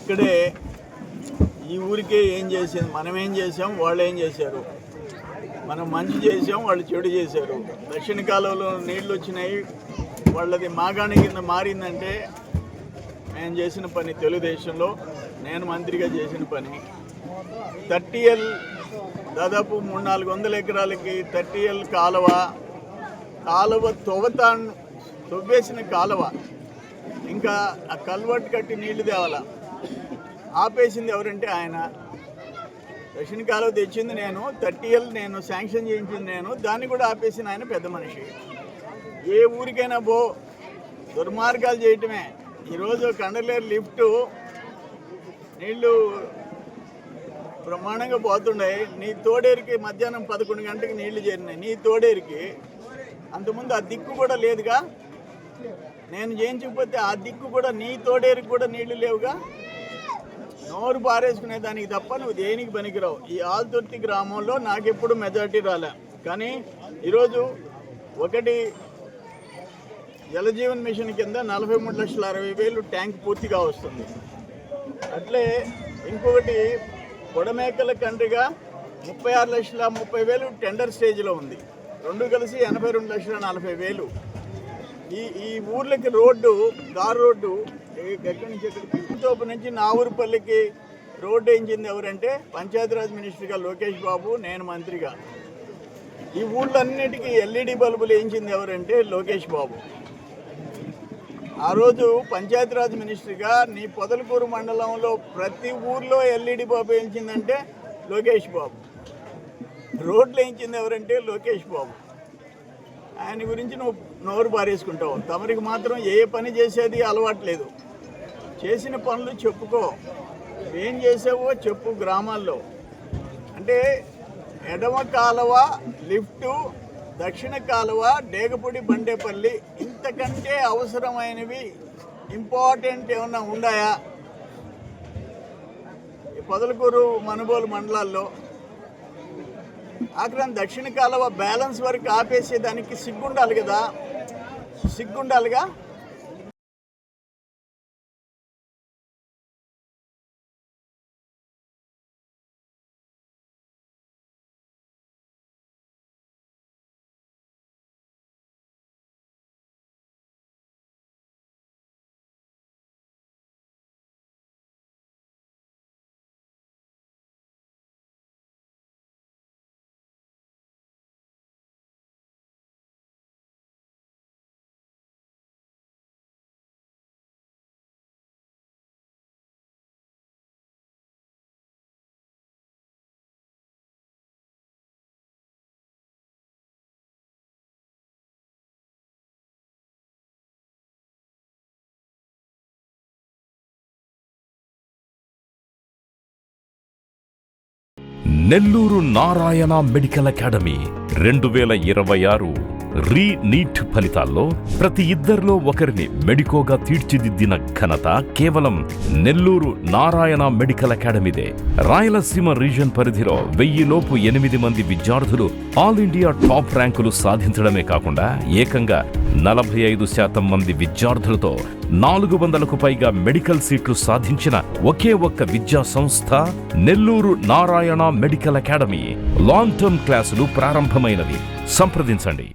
ఇక్కడే ఈ ఊరికే ఏం చేసింది, మనం ఏం చేసాం, వాళ్ళు ఏం చేశారు, మనం మంచి చేసాం, వాళ్ళు చెడు చేశారు. దక్షిణ కాలంలో నీళ్ళు వచ్చినాయి, వాళ్ళది మాగాణి కింద మారిందంటే నేను చేసిన పని, తెలుగుదేశంలో నేను మంత్రిగా చేసిన పని. 30L దాదాపు 300-400 ఎకరాలకి 30L కాలువ తవ్వేసిన కాలువ, ఇంకా ఆ కల్వర్ట్ కట్టి నీళ్లు తేవాల, ఆపేసింది ఎవరంటే ఆయన. దక్షిణ కాలువ తెచ్చింది నేను, 30L నేను శాంక్షన్ చేయించింది నేను, దాన్ని కూడా ఆపేసిన ఆయన పెద్ద మనిషి. ఏ ఊరికైనా దుర్మార్గాలు చేయటమే. ఈరోజు కండలేరు లిఫ్టు నీళ్లు బ్రహ్మాండంగా పోతున్నాయి. నీ తోడేరికి మధ్యాహ్నం 11 గంటలకు నీళ్లు చేరినాయి. నీ తోడేరికి అంతకుముందు ఆ దిక్కు కూడా లేదుగా. నేను చేయించకపోతే ఆ దిక్కు కూడా, నీ తోడేరికి కూడా నీళ్లు లేవుగా. నోరు పారేసుకునే దానికి తప్ప నువ్వు దేనికి పనికిరావు. ఈ ఆల్తుర్తి గ్రామంలో నాకెప్పుడు మెజార్టీ రాలే, కానీ ఈరోజు ఒకటి జలజీవన్ మిషన్ కింద 43,60,000 ట్యాంక్ పూర్తిగా వస్తుంది. అట్లే ఇంకొకటి కొడమేకల కండ్రిగా 36,30,000 టెండర్ స్టేజ్లో ఉంది. రెండు కలిసి 82,40,000. ఈ ఊర్లకి రోడ్డు, కార్ రోడ్డు ఎక్కడి నుంచి తోపు నుంచి నావూరుపల్లికి రోడ్డు వేయించింది ఎవరంటే పంచాయతీరాజ్ మినిస్టర్గా లోకేష్ బాబు, నేను మంత్రిగా. ఈ ఊళ్ళన్నిటికీ LED బల్బులు వేయించింది ఎవరంటే లోకేష్ బాబు. ఆ రోజు పంచాయతీరాజ్ మినిస్టర్గా నీ పొదలకూరు మండలంలో ప్రతి ఊర్లో LED బాబు వేయించిందంటే లోకేష్ బాబు. రోడ్లు వేయించింది ఎవరంటే లోకేష్ బాబు. ఆయన గురించి నువ్వు నోరు పారేసుకుంటావు. తమరికి మాత్రం ఏ పని చేసేది అలవాట్లేదు. చేసిన పనులు చెప్పుకో, ఏం చేసావో చెప్పు. గ్రామాల్లో అంటే ఎడమ కాలువ లిఫ్టు, దక్షిణ కాలువ డేగపూడి బండేపల్లి, ఇంతకంటే అవసరమైనవి ఇంపార్టెంట్ ఏమన్నా ఉన్నాయా ఈ పొదలకూరు మనుబోలు మండలాల్లో? అక్కడ దక్షిణ కాలువ బ్యాలెన్స్ వరకు ఆపేసేదానికి సిగ్గుండాలి కదా, సిగ్గుండాలిగా. Nellore Narayana medical academy 2026 NEET ఫలితాల్లో ప్రతి ఇద్దరిలో ఒకరిని మెడికోగా తీర్చిదిద్దిన ఘనత కేవలం నెల్లూరు నారాయణ మెడికల్ అకాడమీదే. రాయలసీమ రీజన్ పరిధిలో 1000 లోపు 8 మంది విద్యార్థులు ఆల్ ఇండియా టాప్ ర్యాంకులు సాధించడమే కాకుండా ఏకంగా 45% మంది విద్యార్థులతో 400కు పైగా మెడికల్ సీట్లు సాధించిన ఒకే ఒక్క విద్యా సంస్థ Nellore Narayana medical academy. Long term క్లాసులు ప్రారంభమైనవి. సంప్రదించండి.